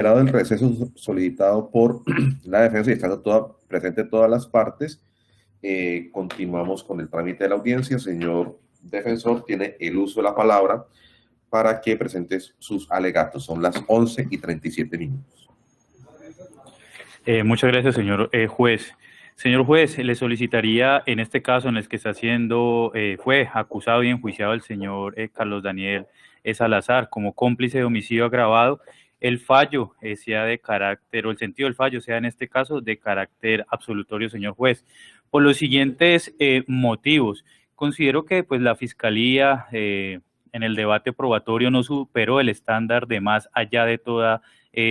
Superado el receso solicitado por la defensa y estando presente todas las partes, continuamos con el trámite de la audiencia. Señor defensor, tiene el uso de la palabra para que presente sus alegatos. Son las 11:37. Muchas gracias, señor juez. Señor juez, le solicitaría en este caso en el que está siendo, fue acusado y enjuiciado el señor Carlos Daniel Salazar como cómplice de homicidio agravado, el fallo sea de carácter, o el sentido del fallo sea en este caso de carácter absolutorio, señor juez. Por los siguientes motivos, considero que pues la Fiscalía en el debate probatorio no superó el estándar de más allá de toda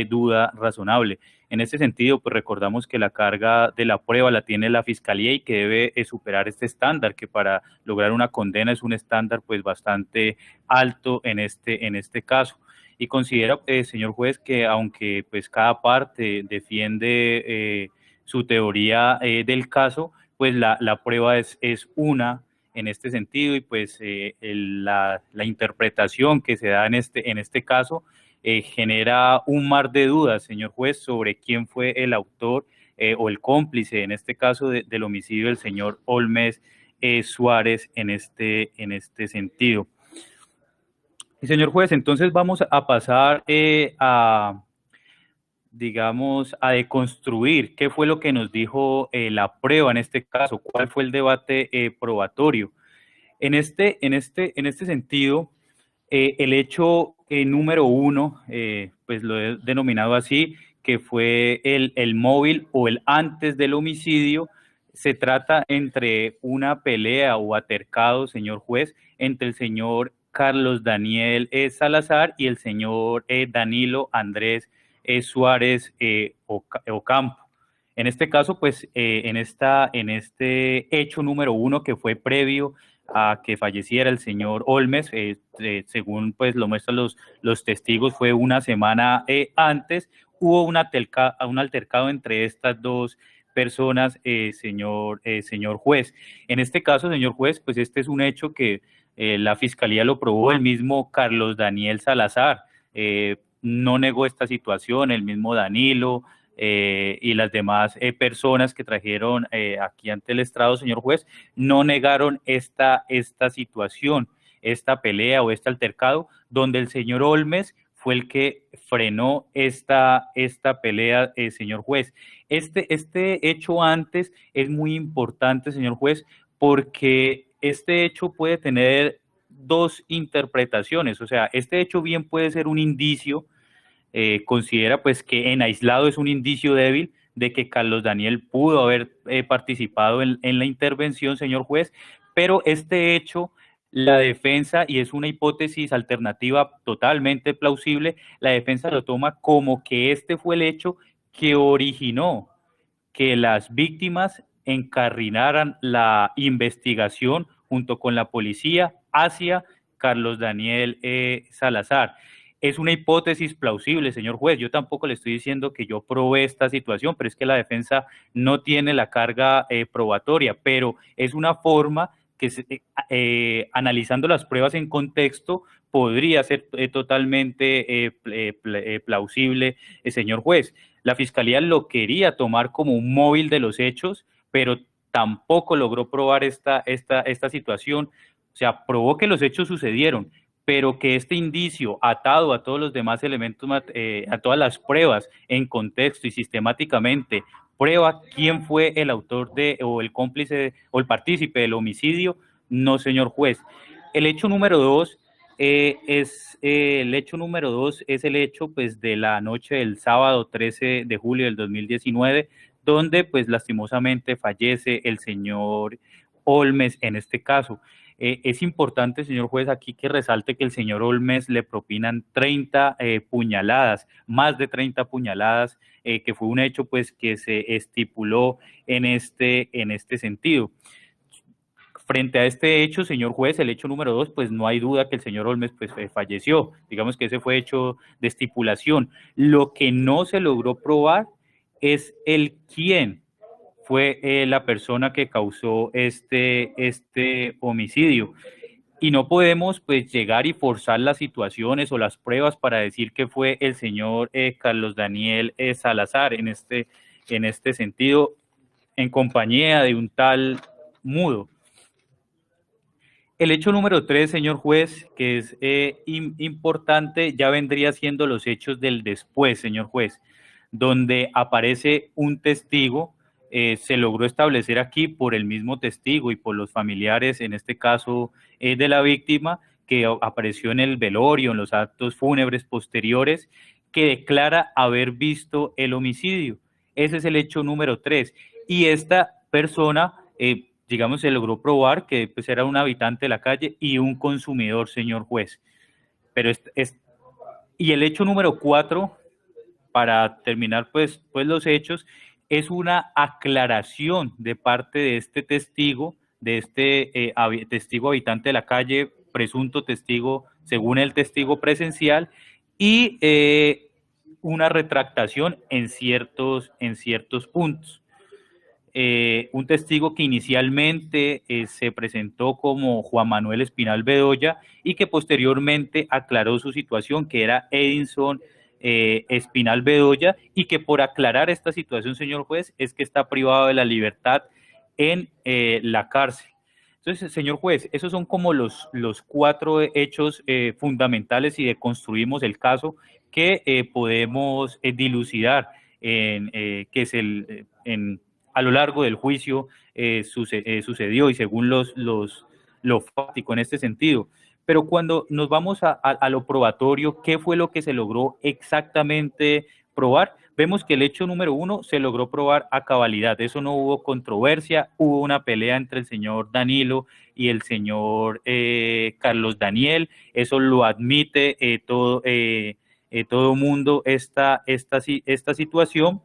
duda razonable. En este sentido, pues recordamos que la carga de la prueba la tiene la Fiscalía y que debe superar este estándar, que para lograr una condena es un estándar pues bastante alto en este caso. Y considera, señor juez, que aunque pues cada parte defiende su teoría del caso, pues la prueba es una en este sentido y pues la interpretación que se da en este caso genera un mar de dudas, señor juez, sobre quién fue el autor o el cómplice, en este caso, del homicidio del señor Olmes Suárez en este sentido. Y señor juez, entonces vamos a pasar digamos, a deconstruir qué fue lo que nos dijo la prueba en este caso, cuál fue el debate probatorio. En este sentido, el hecho número uno, pues lo he denominado así, que fue el móvil o el antes del homicidio, se trata entre una pelea o altercado, señor juez, entre el señor Carlos Daniel Salazar y el señor Danilo Andrés Suárez Ocampo. En este caso, pues, en este hecho número uno que fue previo a que falleciera el señor Olmes, según pues lo muestran los testigos, fue una semana antes, hubo un altercado entre estas dos personas, señor juez. En este caso, señor juez, pues este es un hecho que la Fiscalía lo probó, el mismo Carlos Daniel Salazar no negó esta situación, el mismo Danilo, y las demás personas que trajeron aquí ante el estrado, señor juez, no negaron esta situación, esta pelea o este altercado, donde el señor Olmes fue el que frenó esta pelea, señor juez. Este hecho antes es muy importante, señor juez, porque este hecho puede tener dos interpretaciones, o sea, este hecho bien puede ser un indicio, considera pues que en aislado es un indicio débil de que Carlos Daniel pudo haber participado la intervención, señor juez, pero este hecho, la defensa, y es una hipótesis alternativa totalmente plausible, la defensa lo toma como que este fue el hecho que originó que las víctimas encarrinaran la investigación junto con la policía hacia Carlos Daniel Salazar. Es una hipótesis plausible, señor juez. Yo tampoco le estoy diciendo que yo probé esta situación, pero es que la defensa no tiene la carga probatoria, pero es una forma que, analizando las pruebas en contexto, podría ser totalmente plausible, señor juez. La Fiscalía lo quería tomar como un móvil de los hechos, pero tampoco logró probar esta situación. O sea, probó que los hechos sucedieron, pero que este indicio, atado a todos los demás elementos, a todas las pruebas en contexto y sistemáticamente, prueba quién fue el autor o el cómplice, o el partícipe del homicidio, no, señor juez. El hecho número dos el hecho número dos es el hecho pues de la noche del sábado 13 de julio del 2019, donde pues lastimosamente fallece el señor Olmes en este caso. Es importante, señor juez, aquí que resalte que el señor Olmes le propinan 30 puñaladas, más de 30 puñaladas, que fue un hecho pues que se estipuló en este sentido. Frente a este hecho, señor juez, el hecho número dos, pues no hay duda que el señor Olmes pues, falleció. Digamos que ese fue hecho de estipulación. Lo que no se logró probar es el quién fue la persona que causó este homicidio. y no podemos pues llegar y forzar las situaciones o las pruebas para decir que fue el señor Carlos Daniel Salazar en este sentido, en compañía de un tal Mudo. El hecho número 3, señor juez, que es importante, ya vendría siendo los hechos del después, señor juez, donde aparece un testigo, se logró establecer aquí por el mismo testigo y por los familiares, en este caso de la víctima, que apareció en el velorio, en los actos fúnebres posteriores, que declara haber visto el homicidio. Ese es el hecho número 3. Y esta persona digamos, se logró probar que pues, era un habitante de la calle y un consumidor, señor juez. Pero y el hecho número 4, para terminar pues los hechos, es una aclaración de parte de este testigo, de este testigo habitante de la calle, presunto testigo, según el testigo presencial, y una retractación en ciertos puntos. Un testigo que inicialmente se presentó como Juan Manuel Espinal Bedoya y que posteriormente aclaró su situación, que era Edinson Espinal Bedoya, y que por aclarar esta situación, señor juez, es que está privado de la libertad en la cárcel. Entonces, señor juez, esos son como los 4 hechos fundamentales y deconstruimos el caso que podemos dilucidar que es a lo largo del juicio sucedió y según lo fáctico en este sentido. Pero cuando nos vamos a lo probatorio, ¿qué fue lo que se logró exactamente probar? Vemos que el hecho número 1 se logró probar a cabalidad. Eso no hubo controversia, hubo una pelea entre el señor Danilo y el señor Carlos Daniel. Eso lo admite todo mundo esta situación.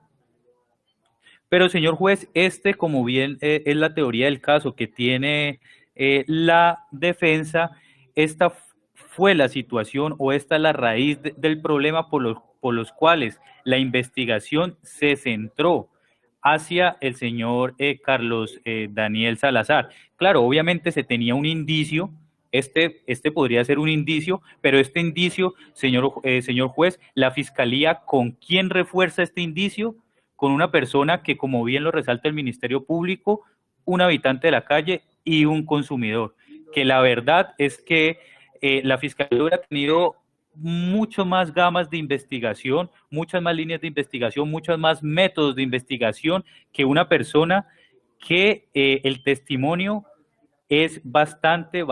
Pero, señor juez, como bien es la teoría del caso que tiene la defensa, esta fue la situación o esta es la raíz del problema por los cuales la investigación se centró hacia el señor Carlos Daniel Salazar. Claro, obviamente se tenía un indicio, este podría ser un indicio, pero este indicio, señor juez, la fiscalía, ¿con quién refuerza este indicio? Con una persona que, como bien lo resalta el Ministerio Público, un habitante de la calle y un consumidor. Que la verdad es que la Fiscalía hubiera tenido mucho más gamas de investigación, muchas más líneas de investigación, muchos más métodos de investigación que una persona que el testimonio es bastante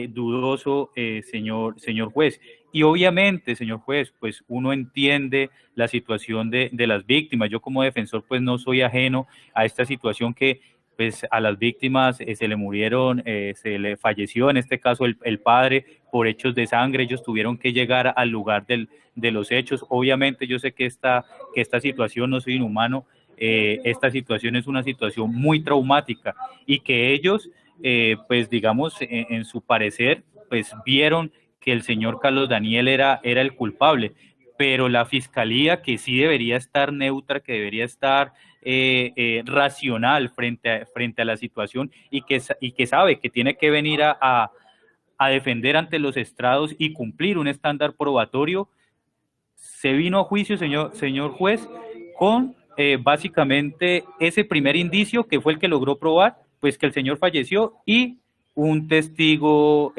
dudoso, señor juez. Y obviamente, señor juez, pues uno entiende la situación de las víctimas. Yo como defensor, pues no soy ajeno a esta situación que pues a las víctimas se le murieron, se le falleció, en este caso el padre, por hechos de sangre. Ellos tuvieron que llegar al lugar de los hechos. Obviamente yo sé que esta situación, no soy inhumano, esta situación es una situación muy traumática y que ellos, pues digamos, en su parecer, pues vieron que el señor Carlos Daniel era el culpable, pero la fiscalía, que sí debería estar neutra, que debería estar racional frente a la situación y que sabe que tiene que venir a defender ante los estrados y cumplir un estándar probatorio, se vino a juicio, señor juez, con básicamente ese primer indicio que fue el que logró probar, pues que el señor falleció, y un testigo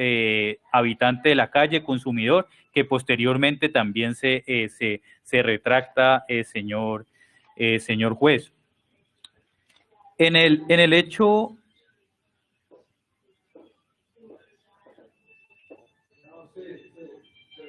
habitante de la calle, consumidor, que posteriormente también se retracta, señor juez. En el hecho...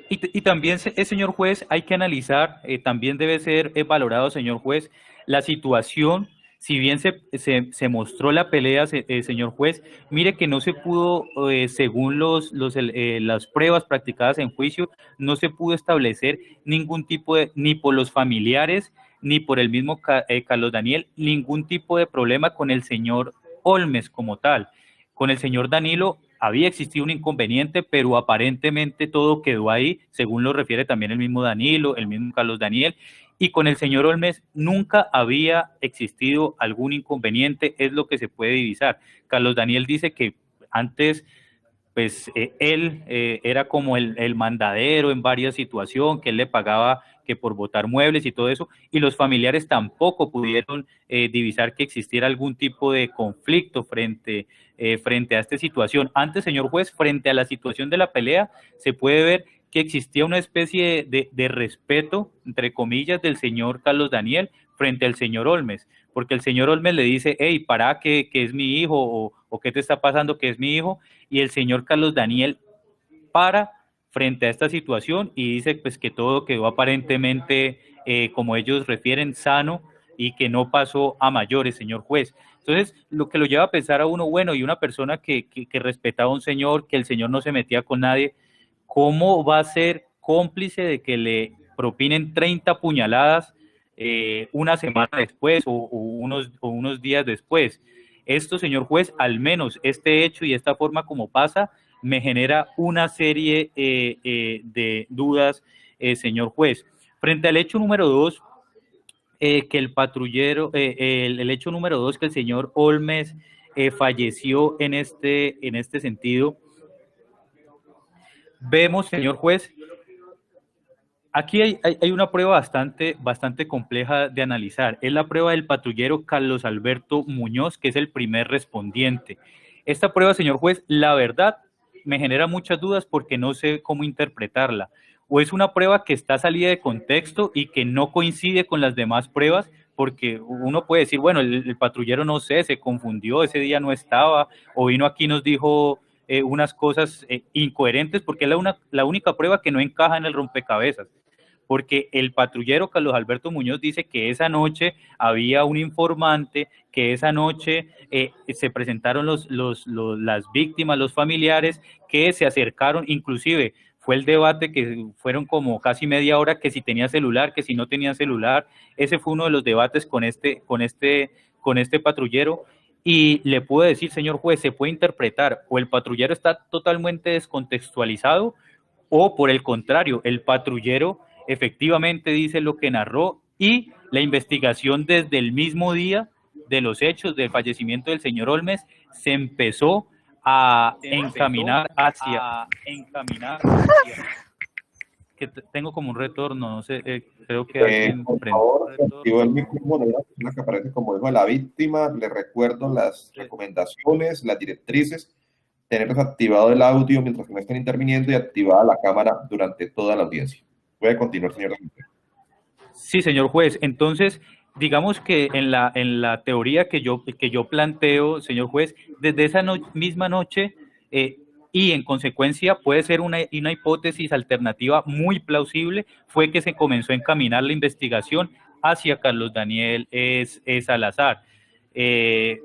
Y también, señor juez, hay que analizar, también debe ser valorado, señor juez, la situación. Si bien se mostró la pelea, señor juez, mire que no se pudo, según las pruebas practicadas en juicio, no se pudo establecer ningún tipo ni por los familiares, ni por el mismo Carlos Daniel, ningún tipo de problema con el señor Olmes como tal. Con el señor Danilo había existido un inconveniente, pero aparentemente todo quedó ahí, según lo refiere también el mismo Danilo, el mismo Carlos Daniel, y con el señor Olmes nunca había existido algún inconveniente, es lo que se puede divisar. Carlos Daniel dice que antes pues él era como el mandadero en varias situaciones, que él le pagaba que por botar muebles y todo eso, y los familiares tampoco pudieron divisar que existiera algún tipo de conflicto frente a esta situación. Antes, señor juez, frente a la situación de la pelea, se puede ver que existía una especie de respeto, entre comillas, del señor Carlos Daniel frente al señor Olmes, porque el señor Olmes le dice, hey, para que es mi hijo, o qué te está pasando que es mi hijo, y el señor Carlos Daniel para frente a esta situación y dice pues que todo quedó aparentemente, como ellos refieren, sano y que no pasó a mayores, señor juez. Entonces, lo que lo lleva a pensar a uno, bueno, y una persona que respetaba a un señor, que el señor no se metía con nadie, ¿cómo va a ser cómplice de que le propinen 30 puñaladas una semana después o unos días después? Esto, señor juez, al menos este hecho y esta forma como pasa, me genera una serie de dudas, señor juez. Frente al hecho número 2, que el patrullero, el hecho número 2, que el señor Olmes falleció en este sentido, vemos, señor juez, aquí hay una prueba bastante compleja de analizar. Es la prueba del patrullero Carlos Alberto Muñoz, que es el primer respondiente. Esta prueba, señor juez, la verdad me genera muchas dudas porque no sé cómo interpretarla. O es una prueba que está salida de contexto y que no coincide con las demás pruebas, porque uno puede decir, bueno, el patrullero no sé, se confundió, ese día no estaba, o vino aquí y nos dijo unas cosas incoherentes, porque es la única prueba que no encaja en el rompecabezas, porque el patrullero Carlos Alberto Muñoz dice que esa noche había un informante, que esa noche se presentaron las víctimas, los familiares, que se acercaron, inclusive fue el debate que fueron como casi media hora, que si tenía celular, que si no tenía celular. Ese fue uno de los debates con este patrullero. Y le puedo decir, señor juez, se puede interpretar o el patrullero está totalmente descontextualizado, o por el contrario, el patrullero efectivamente dice lo que narró y la investigación desde el mismo día de los hechos del fallecimiento del señor Olmes se empezó a encaminar hacia que tengo como un retorno, no sé, creo que alguien Por prende favor, activo el micrófono de la persona que aparece como hijo de la víctima. Le recuerdo las recomendaciones, las directrices, tener desactivado el audio mientras que no estén interviniendo y activada la cámara durante toda la audiencia. Puede continuar, señor. Sí, señor juez. Entonces, digamos que en la teoría que yo planteo, señor juez, desde esa misma noche y en consecuencia puede ser una hipótesis alternativa muy plausible, fue que se comenzó a encaminar la investigación hacia Carlos Daniel Salazar. Eh,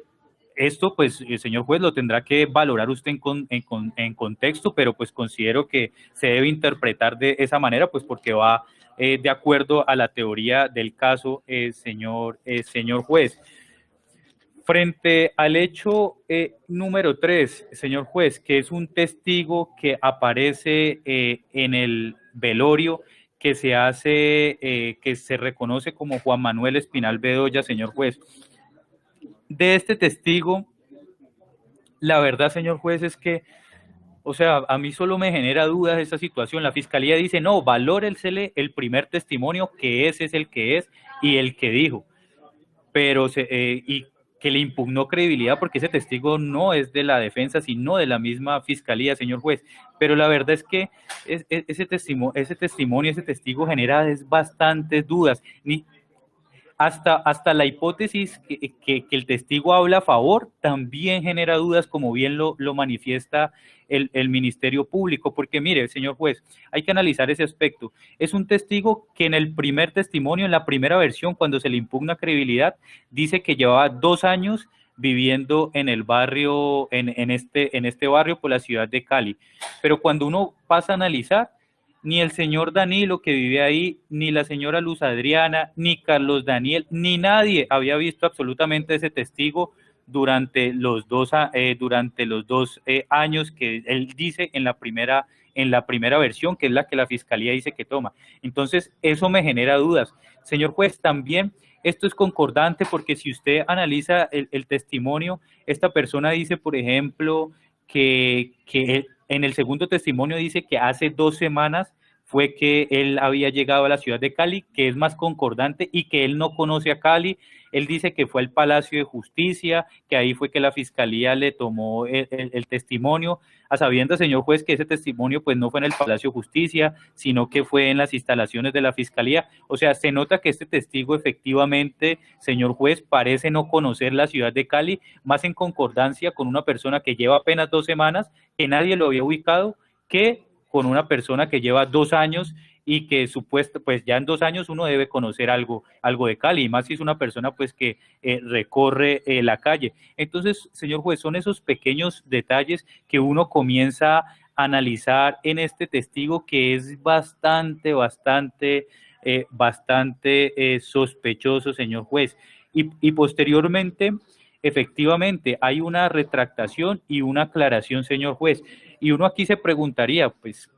esto, pues, el señor juez lo tendrá que valorar usted en contexto, pero pues considero que se debe interpretar de esa manera, pues porque va de acuerdo a la teoría del caso, señor juez. Frente al hecho número 3, señor juez, que es un testigo que aparece en el velorio que se hace, que se reconoce como Juan Manuel Espinal Bedoya, señor juez. De este testigo, la verdad, señor juez, es que, o sea, a mí solo me genera dudas esta situación. La fiscalía dice, no, valórensele el primer testimonio, que ese es el que es y el que dijo, pero y que le impugnó credibilidad porque ese testigo no es de la defensa, sino de la misma fiscalía, señor juez. Pero la verdad es que ese testimonio, ese testigo genera bastantes dudas. Hasta la hipótesis que el testigo habla a favor también genera dudas, como bien lo manifiesta el Ministerio Público, porque mire, señor juez, hay que analizar ese aspecto. Es un testigo que en el primer testimonio, en la primera versión, cuando se le impugna credibilidad, dice que llevaba 2 años viviendo en el barrio, en este barrio por la ciudad de Cali. Pero cuando uno pasa a analizar, ni el señor Danilo que vive ahí, ni la señora Luz Adriana, ni Carlos Daniel, ni nadie había visto absolutamente ese testigo durante durante los dos años que él dice en la primera versión, que es la que la fiscalía dice que toma. Entonces, eso me genera dudas. Señor juez, también esto es concordante porque si usted analiza el testimonio, esta persona dice, por ejemplo, que en el segundo testimonio dice que hace 2 semanas fue que él había llegado a la ciudad de Cali, que es más concordante y que él no conoce a Cali. Él dice que fue al Palacio de Justicia, que ahí fue que la fiscalía le tomó el testimonio, a sabiendas, señor juez, que ese testimonio pues no fue en el Palacio de Justicia, sino que fue en las instalaciones de la fiscalía. O sea, se nota que este testigo efectivamente, señor juez, parece no conocer la ciudad de Cali, más en concordancia con una persona que lleva apenas 2 semanas, que nadie lo había ubicado, que con una persona que lleva 2 años y que supuesto, pues ya en 2 años uno debe conocer algo de Cali, y más si es una persona pues que recorre la calle. Entonces, señor juez, son esos pequeños detalles que uno comienza a analizar en este testigo, que es bastante sospechoso, señor juez. Y posteriormente, efectivamente, hay una retractación y una aclaración, señor juez. Y uno aquí se preguntaría, pues,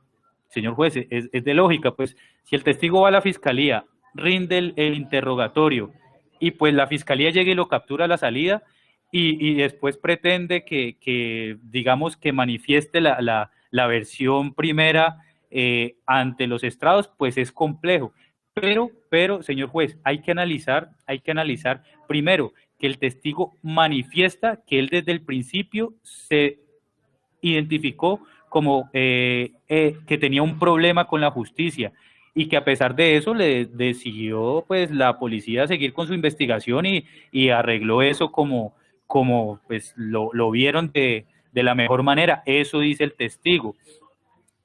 señor juez, es de lógica, pues, si el testigo va a la fiscalía, rinde el interrogatorio y pues la fiscalía llega y lo captura a la salida y después pretende digamos, que manifieste la versión primera ante los estrados, pues es complejo. Pero, señor juez, hay que analizar primero que el testigo manifiesta que él desde el principio se identificó como que tenía un problema con la justicia y que a pesar de eso le decidió pues la policía seguir con su investigación y arregló eso como pues lo vieron de la mejor manera. Eso dice el testigo.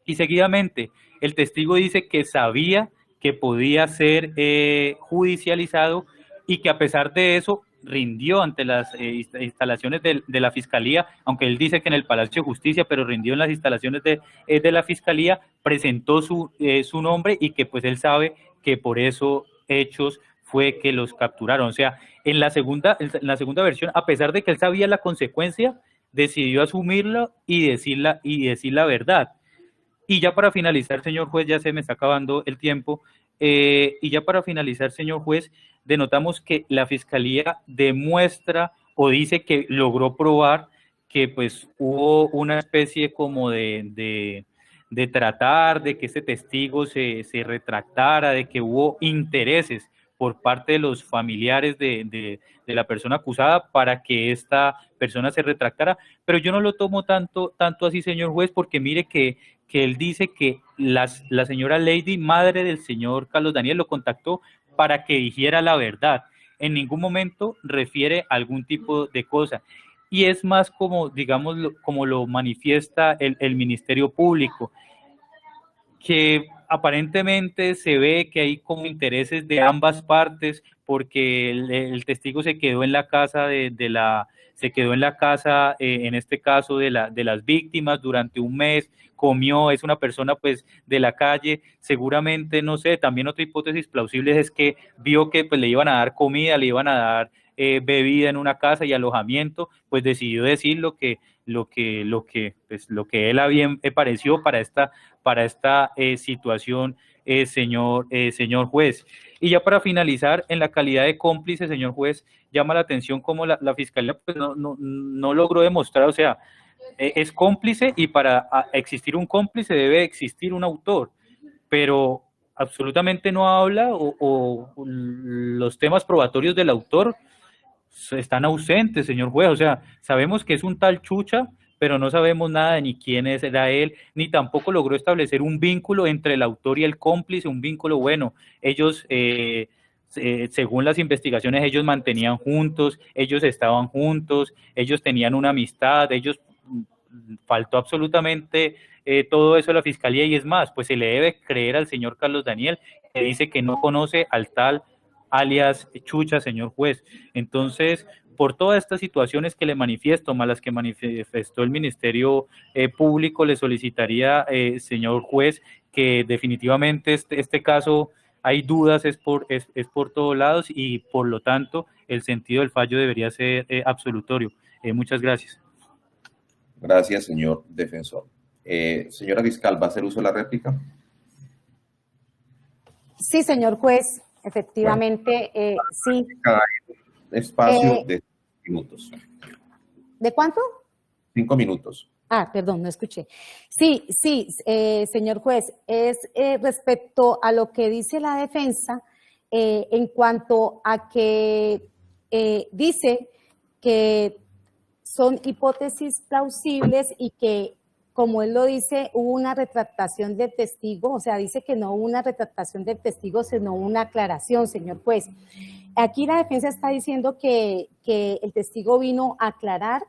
Y seguidamente, el testigo dice que sabía que podía ser judicializado y que a pesar de eso rindió ante las instalaciones de la Fiscalía, aunque él dice que en el Palacio de Justicia, pero rindió en las instalaciones de la Fiscalía, presentó su nombre y que pues él sabe que por esos hechos fue que los capturaron. O sea, en la segunda versión, a pesar de que él sabía la consecuencia, decidió asumirla y decir la verdad. Y ya para finalizar, señor juez, ya se me está acabando el tiempo, y ya para finalizar, señor juez, denotamos que la fiscalía demuestra o dice que logró probar que pues hubo una especie como de tratar de que este testigo se retractara, de que hubo intereses por parte de los familiares de la persona acusada para que esta persona se retractara, pero yo no lo tomo tanto así, señor juez, porque mire que él dice que la señora Lady, madre del señor Carlos Daniel, lo contactó para que dijera la verdad. En ningún momento refiere a algún tipo de cosa. Y es más como, digamos, como lo manifiesta el Ministerio Público, que aparentemente se ve que hay como intereses de ambas partes, porque el testigo se quedó en la casa se quedó en la casa, en este caso de las víctimas durante un mes, comió, es una persona pues de la calle, seguramente, no sé, también otra hipótesis plausible es que vio que pues le iban a dar comida, le iban a dar bebida en una casa y alojamiento, pues decidió decir lo que él había pareció para esta situación, señor juez. Y ya para finalizar, en la calidad de cómplice, señor juez, llama la atención cómo la fiscalía pues, no logró demostrar, o sea, es cómplice y para existir un cómplice debe existir un autor, pero absolutamente no habla o los temas probatorios del autor están ausentes, señor juez. O sea, sabemos que es un tal Chucha, pero no sabemos nada de ni quién era él, ni tampoco logró establecer un vínculo entre el autor y el cómplice, un vínculo bueno. Ellos, según las investigaciones, ellos mantenían juntos, ellos estaban juntos, ellos tenían una amistad, ellos faltó absolutamente todo eso a la fiscalía y es más, pues se le debe creer al señor Carlos Daniel, que dice que no conoce al tal alias Chucha, señor juez. Entonces, por todas estas situaciones que le manifiesto, más las que manifestó el Ministerio Público, le solicitaría, señor juez, que definitivamente este caso hay dudas, es por todos lados y por lo tanto el sentido del fallo debería ser absolutorio. Muchas gracias. Gracias, señor defensor. Señora fiscal, ¿va a hacer uso de la réplica? Sí, señor juez, efectivamente, bueno, sí. Cada espacio de 5 minutos. ¿De cuánto? 5 minutos. Perdón, no escuché. Sí, sí, señor juez, es respecto a lo que dice la defensa en cuanto a que dice que son hipótesis plausibles y que, como él lo dice, hubo una retractación del testigo, o sea, dice que no hubo una retractación del testigo, sino una aclaración, señor juez. Aquí la defensa está diciendo que el testigo vino a aclarar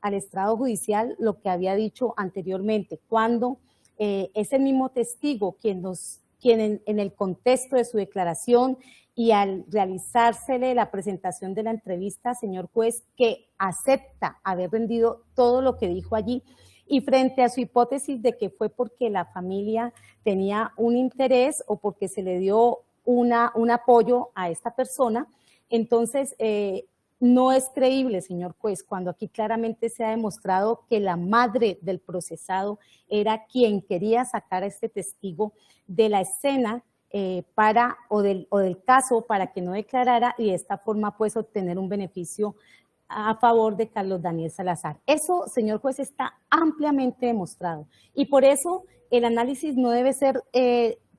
al estrado judicial lo que había dicho anteriormente, cuando es el mismo testigo quien en el contexto de su declaración y al realizársele la presentación de la entrevista, señor juez, que acepta haber rendido todo lo que dijo allí, y frente a su hipótesis de que fue porque la familia tenía un interés o porque se le dio un apoyo a esta persona, entonces no es creíble, señor juez, cuando aquí claramente se ha demostrado que la madre del procesado era quien quería sacar a este testigo de la escena o del caso para que no declarara y de esta forma pues obtener un beneficio a favor de Carlos Daniel Salazar. Eso, señor juez, está ampliamente demostrado y por eso el análisis no debe ser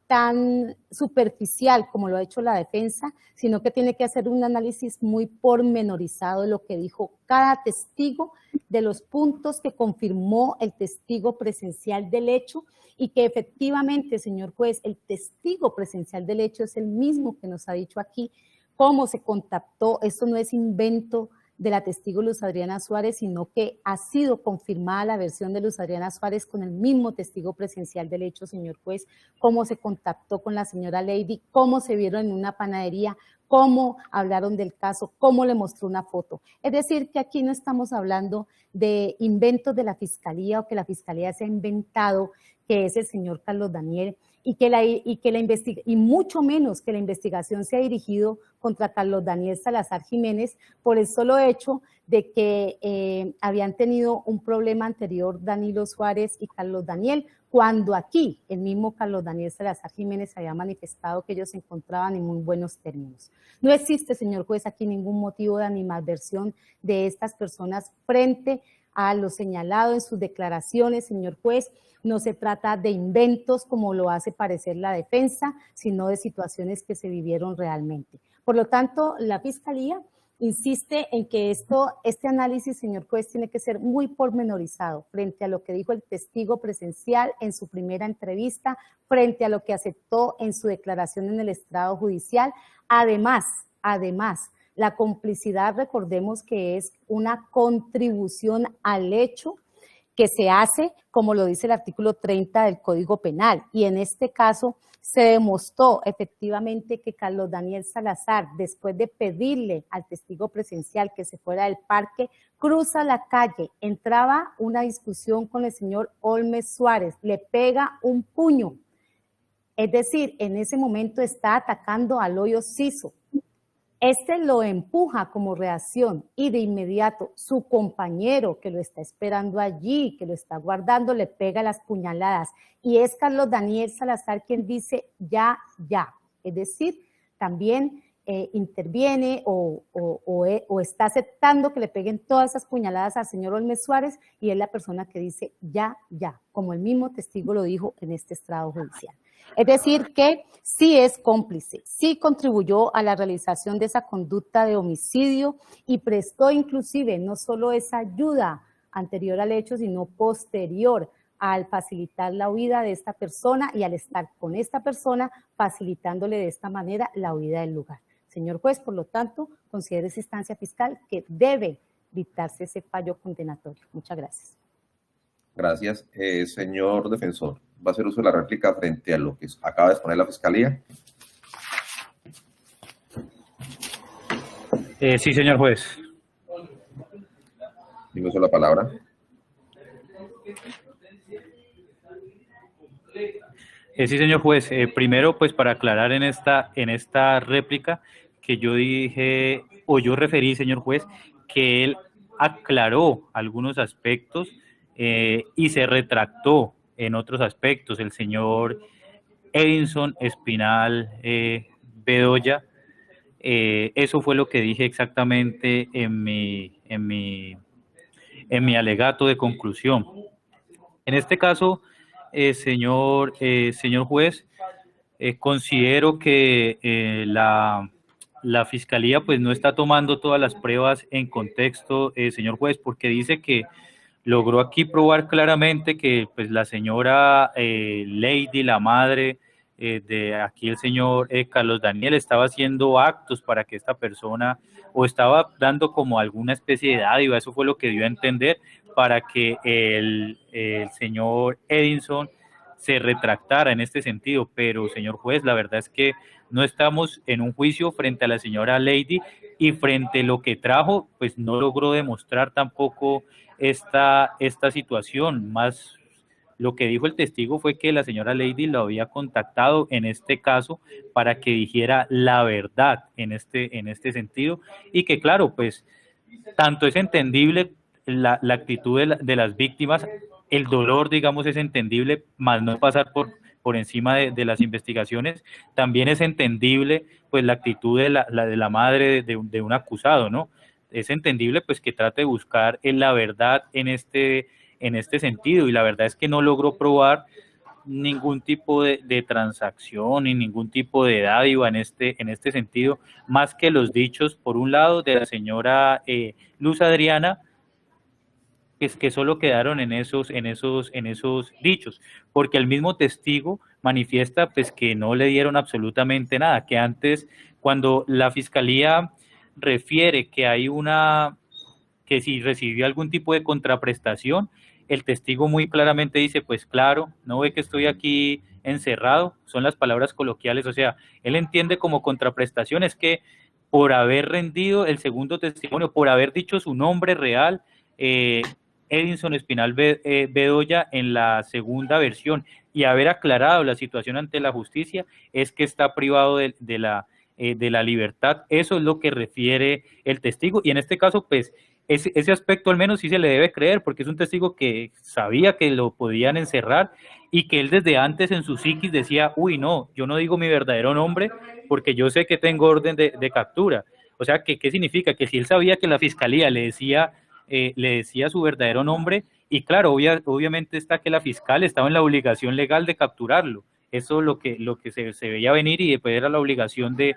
tan superficial como lo ha hecho la defensa, sino que tiene que hacer un análisis muy pormenorizado de lo que dijo cada testigo, de los puntos que confirmó el testigo presencial del hecho y que efectivamente, señor juez, el testigo presencial del hecho es el mismo que nos ha dicho aquí cómo se contactó. Esto no es invento de la testigo Luz Adriana Suárez, sino que ha sido confirmada la versión de Luz Adriana Suárez con el mismo testigo presencial del hecho, señor juez, cómo se contactó con la señora Lady, cómo se vieron en una panadería, cómo hablaron del caso, cómo le mostró una foto. Es decir, que aquí no estamos hablando de inventos de la Fiscalía o que la Fiscalía se ha inventado, que es el señor Carlos Daniel, y mucho menos que la investigación se ha dirigido contra Carlos Daniel Salazar Jiménez por el solo hecho de que habían tenido un problema anterior Danilo Suárez y Carlos Daniel, cuando aquí el mismo Carlos Daniel Salazar Jiménez había manifestado que ellos se encontraban en muy buenos términos. No existe, señor juez, aquí ningún motivo de animadversión de estas personas frente a lo señalado en sus declaraciones, señor juez. No se trata de inventos como lo hace parecer la defensa, sino de situaciones que se vivieron realmente. Por lo tanto, la Fiscalía insiste en que este análisis, señor juez, tiene que ser muy pormenorizado frente a lo que dijo el testigo presencial en su primera entrevista, frente a lo que aceptó en su declaración en el estrado judicial. Además, la complicidad, recordemos que es una contribución al hecho que se hace, como lo dice el artículo 30 del Código Penal, y en este caso se demostró efectivamente que Carlos Daniel Salazar, después de pedirle al testigo presencial que se fuera del parque, cruza la calle, entraba una discusión con el señor Olmes Suárez, le pega un puño, es decir, en ese momento está atacando al hoyo Ciso. Este lo empuja como reacción y de inmediato su compañero que lo está esperando allí, que lo está guardando, le pega las puñaladas. Y es Carlos Daniel Salazar quien dice ya. Es decir, también interviene o está aceptando que le peguen todas esas puñaladas al señor Olmes Suárez y es la persona que dice ya, como el mismo testigo lo dijo en este estrado judicial. Es decir, que sí es cómplice, sí contribuyó a la realización de esa conducta de homicidio y prestó inclusive no solo esa ayuda anterior al hecho, sino posterior al facilitar la huida de esta persona y al estar con esta persona, facilitándole de esta manera la huida del lugar. Señor juez, por lo tanto, considere esa instancia fiscal que debe dictarse ese fallo condenatorio. Muchas gracias. Gracias. Señor defensor, ¿va a hacer uso de la réplica frente a lo que acaba de exponer la Fiscalía? Sí, señor juez. Dime uso la palabra. Sí, señor juez. Primero, pues para aclarar en esta réplica que yo dije, o yo referí, señor juez, que él aclaró algunos aspectos y se retractó en otros aspectos. El señor Edinson Espinal Bedoya, eso fue lo que dije exactamente en mi alegato de conclusión. En este caso, señor juez, considero que la Fiscalía pues no está tomando todas las pruebas en contexto, señor juez, porque dice que logró aquí probar claramente que pues la señora Lady, la madre de aquí el señor Carlos Daniel, estaba haciendo actos para que esta persona, o estaba dando como alguna especie de dádiva, eso fue lo que dio a entender, para que el señor Edinson se retractara en este sentido. Pero, señor juez, la verdad es que no estamos en un juicio frente a la señora Lady, y frente a lo que trajo, pues no logró demostrar tampoco esta situación. Más lo que dijo el testigo fue que la señora Lady lo había contactado en este caso para que dijera la verdad en este sentido, y que claro, pues tanto es entendible la actitud de las víctimas, el dolor, digamos, es entendible, más no pasar por encima de las investigaciones. También es entendible pues la actitud de la madre de un acusado, ¿no? Es entendible pues que trate de buscar la verdad en este sentido, y la verdad es que no logró probar ningún tipo de transacción ni ningún tipo de dádiva en este sentido, más que los dichos, por un lado, de la señora Luz Adriana, que solo quedaron en esos dichos, porque el mismo testigo manifiesta pues que no le dieron absolutamente nada, que antes, cuando la fiscalía refiere que hay que si recibió algún tipo de contraprestación, el testigo muy claramente dice, pues claro, no ve que estoy aquí encerrado, son las palabras coloquiales, o sea, él entiende como contraprestación es que por haber rendido el segundo testimonio, por haber dicho su nombre real, Edinson Espinal Bedoya, en la segunda versión, y haber aclarado la situación ante la justicia, es que está privado de la libertad. Eso es lo que refiere el testigo, y en este caso, pues, ese aspecto al menos sí se le debe creer, porque es un testigo que sabía que lo podían encerrar, y que él desde antes en su psiquis decía, uy, no, yo no digo mi verdadero nombre porque yo sé que tengo orden de captura. O sea, ¿qué significa? Que si él sabía que la fiscalía le decía su verdadero nombre, y claro, obviamente está que la fiscal estaba en la obligación legal de capturarlo. Eso es lo que se veía venir, y después era la obligación de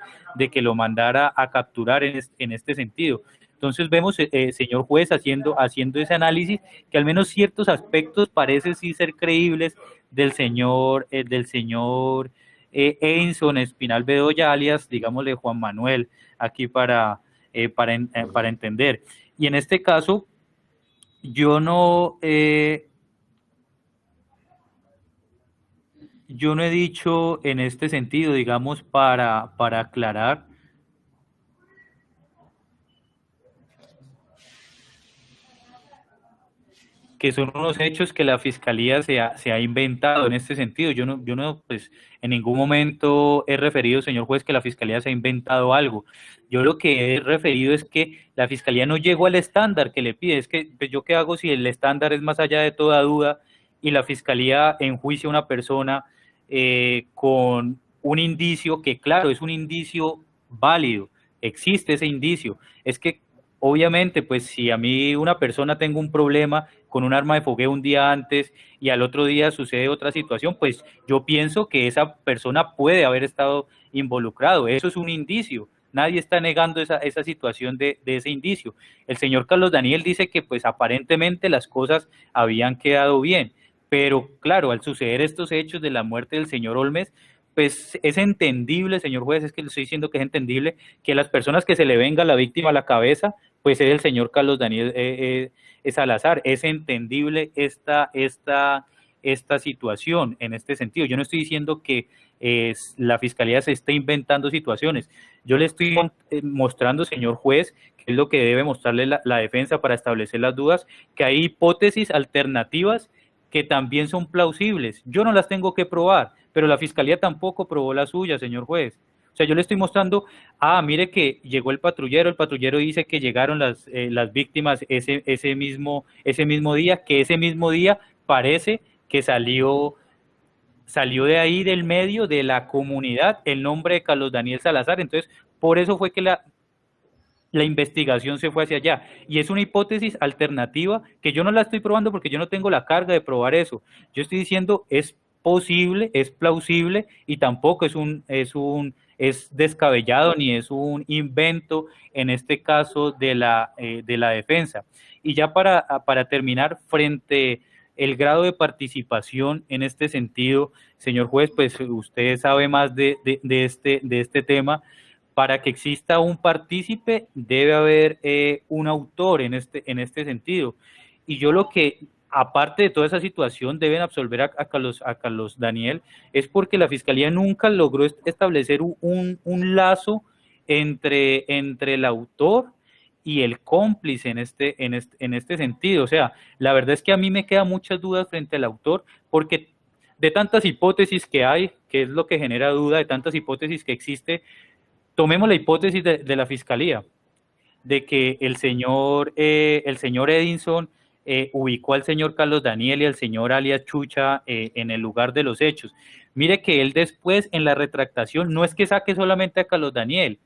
que lo mandara a capturar en este sentido. Entonces vemos, señor juez, haciendo ese análisis, que al menos ciertos aspectos parecen sí ser creíbles del señor Edinson Espinal Bedoya, alias, digámosle, Juan Manuel, aquí para entender. Y en este caso, yo no he dicho en este sentido, digamos, para aclarar, que son unos hechos que la fiscalía se ha inventado en este sentido. Yo no, pues, en ningún momento he referido, señor juez, que la fiscalía se ha inventado algo. Yo lo que he referido es que la fiscalía no llegó al estándar que le pide. Es que, pues, ¿yo qué hago si el estándar es más allá de toda duda, y la fiscalía enjuicia a una persona con un indicio que, claro, es un indicio válido, existe ese indicio? Es que obviamente, pues si a mí una persona tengo un problema con un arma de fogueo un día antes, y al otro día sucede otra situación, pues yo pienso que esa persona puede haber estado involucrado. Eso es un indicio. Nadie está negando esa situación de ese indicio. El señor Carlos Daniel dice que pues aparentemente las cosas habían quedado bien, pero claro, al suceder estos hechos de la muerte del señor Olmes, pues es entendible, señor juez, es que le estoy diciendo que es entendible que las personas que se le venga a la víctima a la cabeza, pues es el señor Carlos Daniel Salazar. Es entendible esta situación en este sentido. Yo no estoy diciendo que la fiscalía se esté inventando situaciones. Yo le estoy mostrando, señor juez, que es lo que debe mostrarle la defensa para establecer las dudas, que hay hipótesis alternativas que también son plausibles. Yo no las tengo que probar, pero la fiscalía tampoco probó la suya, señor juez. O sea, yo le estoy mostrando, mire que llegó el patrullero dice que llegaron las víctimas ese mismo día, que ese mismo día parece que salió de ahí del medio de la comunidad el nombre de Carlos Daniel Salazar. Entonces, por eso fue que la investigación se fue hacia allá. Y es una hipótesis alternativa que yo no la estoy probando porque yo no tengo la carga de probar eso. Yo estoy diciendo es posible, es plausible y tampoco es descabellado ni es un invento en este caso de la defensa. Y ya para terminar, frente el grado de participación en este sentido, señor juez, pues usted sabe más de este tema. Para que exista un partícipe debe haber un autor en este sentido. Y yo lo que, aparte de toda esa situación, deben absolver a Carlos Daniel, es porque la Fiscalía nunca logró establecer un lazo entre el autor y el cómplice en este sentido. O sea, la verdad es que a mí me quedan muchas dudas frente al autor, porque de tantas hipótesis que hay, que es lo que genera duda, de tantas hipótesis que existe, tomemos la hipótesis de la Fiscalía, de que el señor Edinson ubicó al señor Carlos Daniel y al señor alias Chucha en el lugar de los hechos. Mire que él después en la retractación no es que saque solamente a Carlos Daniel,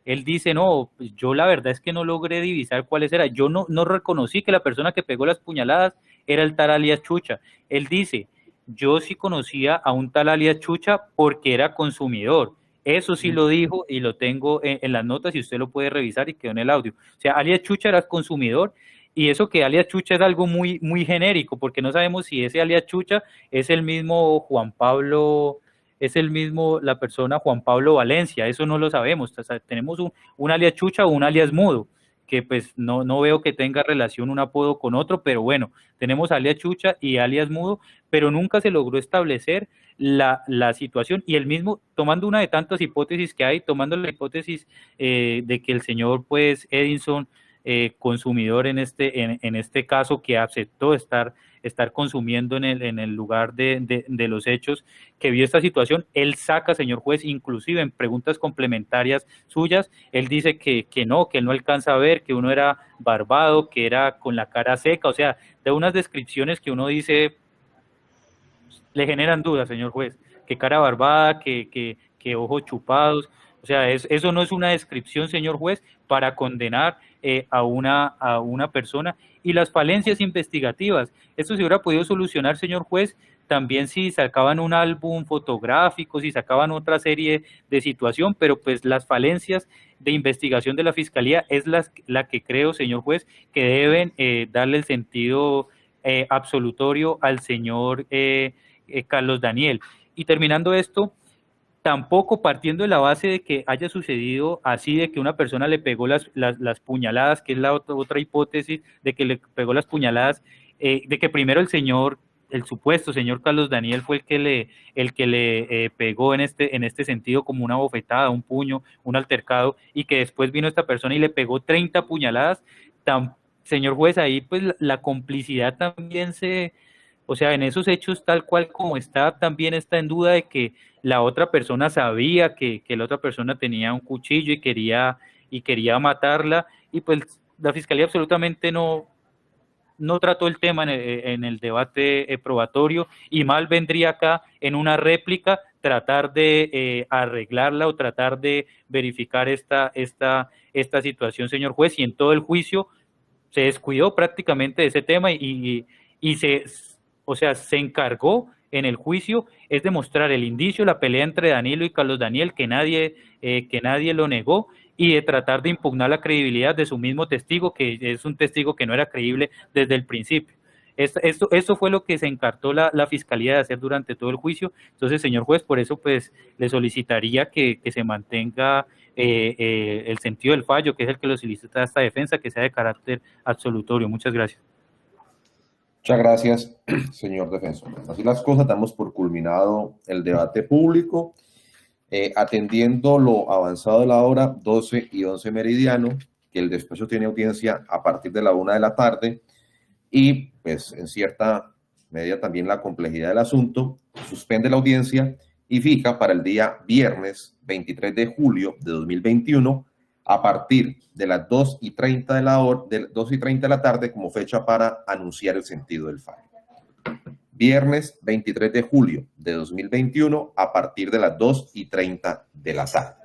él dice, no, pues yo la verdad es que no logré divisar cuáles eran, yo no reconocí que la persona que pegó las puñaladas era el tal alias Chucha. Él dice, yo sí conocía a un tal alias Chucha porque era consumidor. Eso sí lo dijo y lo tengo en las notas y usted lo puede revisar y quedó en el audio. O sea, alias Chucha era consumidor y eso que alias Chucha es algo muy genérico porque no sabemos si ese alias Chucha es el mismo Juan Pablo, es el mismo, la persona Juan Pablo Valencia, eso no lo sabemos. O sea, tenemos un alias Chucha o un alias Mudo, que pues no veo que tenga relación un apodo con otro, pero bueno, tenemos alias Chucha y alias Mudo, pero nunca se logró establecer la situación y el mismo, tomando una de tantas hipótesis que hay, tomando la hipótesis de que el señor pues Edinson, consumidor en este caso que aceptó estar consumiendo en el lugar de los hechos, que vio esta situación, él saca, señor juez, inclusive en preguntas complementarias suyas, él dice que no alcanza a ver, que uno era barbado, que era con la cara seca, o sea, de unas descripciones que uno dice, le generan dudas, señor juez, que cara barbada, que ojos chupados, o sea, eso no es una descripción, señor juez, para condenar a una persona. Y las falencias investigativas, esto se hubiera podido solucionar, señor juez, también si sacaban un álbum fotográfico, si sacaban otra serie de situación, pero pues las falencias de investigación de la Fiscalía es la que creo, señor juez, que deben darle el sentido absolutorio al señor Carlos Daniel. Y terminando esto, tampoco partiendo de la base de que haya sucedido así, de que una persona le pegó las puñaladas, que es la otra hipótesis, de que le pegó las puñaladas, de que primero el supuesto señor Carlos Daniel fue el que le pegó en este sentido como una bofetada, un puño, un altercado, y que después vino esta persona y le pegó 30 puñaladas, señor juez, ahí pues la complicidad también o sea, en esos hechos tal cual como está, también está en duda de que la otra persona sabía que la otra persona tenía un cuchillo y quería matarla, y pues la Fiscalía absolutamente no trató el tema en el debate probatorio, y mal vendría acá en una réplica tratar de arreglarla o tratar de verificar esta situación, señor juez, y en todo el juicio se descuidó prácticamente de ese tema y se encargó en el juicio es demostrar el indicio, la pelea entre Danilo y Carlos Daniel, que nadie lo negó, y de tratar de impugnar la credibilidad de su mismo testigo, que es un testigo que no era creíble desde el principio. Esto fue lo que se encartó la Fiscalía de hacer durante todo el juicio. Entonces, señor juez, por eso pues le solicitaría que se mantenga el sentido del fallo, que es el que lo solicita esta defensa, que sea de carácter absolutorio. Muchas gracias. Muchas gracias, señor defensor. Así las cosas, damos por culminado el debate público. Atendiendo lo avanzado de la hora 12 y 11 meridiano, que el despacho tiene audiencia a partir de la 1 de la tarde, y pues en cierta medida también la complejidad del asunto, suspende la audiencia y fija para el día viernes 23 de julio de 2021 a partir de las 2:30 de la tarde como fecha para anunciar el sentido del fallo. Viernes 23 de julio de 2021 a partir de las 2:30 de la tarde.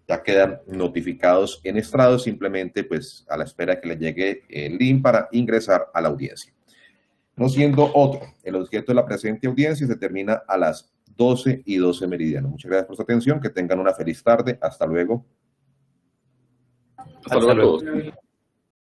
ya quedan notificados en estrado, simplemente pues a la espera que les llegue el link para ingresar a la audiencia. No siendo otro, el objeto de la presente audiencia se termina a las 12:12 meridiano. Muchas gracias por su atención, que tengan una feliz tarde, hasta luego. Hasta luego a todos.